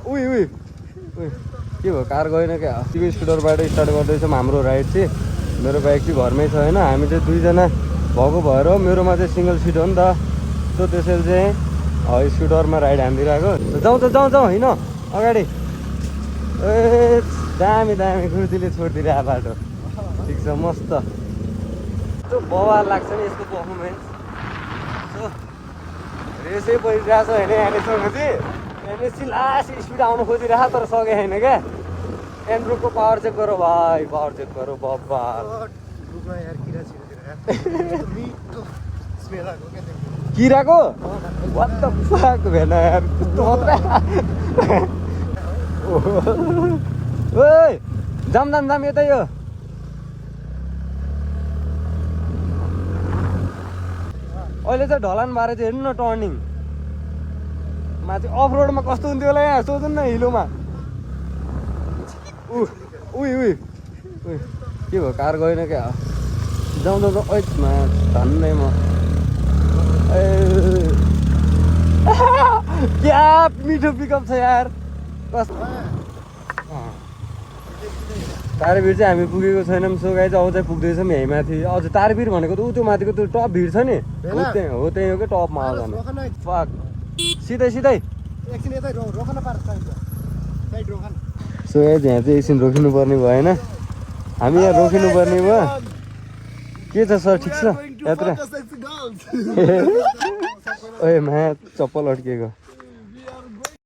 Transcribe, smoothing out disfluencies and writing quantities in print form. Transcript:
उही उही उही के भयो कार गएन क्या तिमी स्कुटरबाट स्टार्ट गर्दैछौँ हाम्रो राइड चाहिँ मेरो बाइक चाहिँ घरमै छ होइन हामी चाहिँ दुईजना भएको भएर मेरोमा चाहिँ सिङ्गल सिट हो नि त सो त्यसैले चाहिँ स्कुटरमा राइड हानिदिइरहेको जाउँ त जाउँ होइन अगाडि ए दामी दामी खुर्तीले छोडिदिइरहेको बाटो ठिक छ मस्त यस्तो बवाल लाग्छ नि यसको पर्फर्मेन्स सो रेसै परिरहेको छ होइन यहाँनिरसँग चाहिँ एनएससी लास्ट स्पिड आउनु खोजिरहेको तर सके छैन क्या एन्ड्रोको पावर चेक गरौँ भाइ पावर चेक गरौँ बाबा किराको वाट द फक भेन यार कस्तो खतरा ओइ जाम जाम जाम यतै हो अहिले चाहिँ ढलान भएर चाहिँ हेर्नु न टर्निङ माथि अफ रोडमा कस्तो हुन्थ्यो होला यहाँ सोध्नु न हिलोमा उही उही उही के भयो कार गएन क्या जाउँ जाउँ जाउँ ऐमा धन्नै म क्या मिठो पिकअप छ यार कस्तो तारभिर चाहिँ हामी पुगेको छैनौँ सो गाई चाहिँ अब चाहिँ पुग्दैछौँ यहीँ माथि अझ तारभिर भनेको त ऊ त्यो माथिको त्यो टप भिड छ नि हो त्यही हो क्या टपमा आउँछ फक सिधै सिधै सो यहाँ चाहिँ एकछिन रोकिनु पर्ने भयो होइन हामी यहाँ रोकिनु पर्ने भयो के छ सर ठिक छ यात्रा ओए मा चप्पल अड्किएको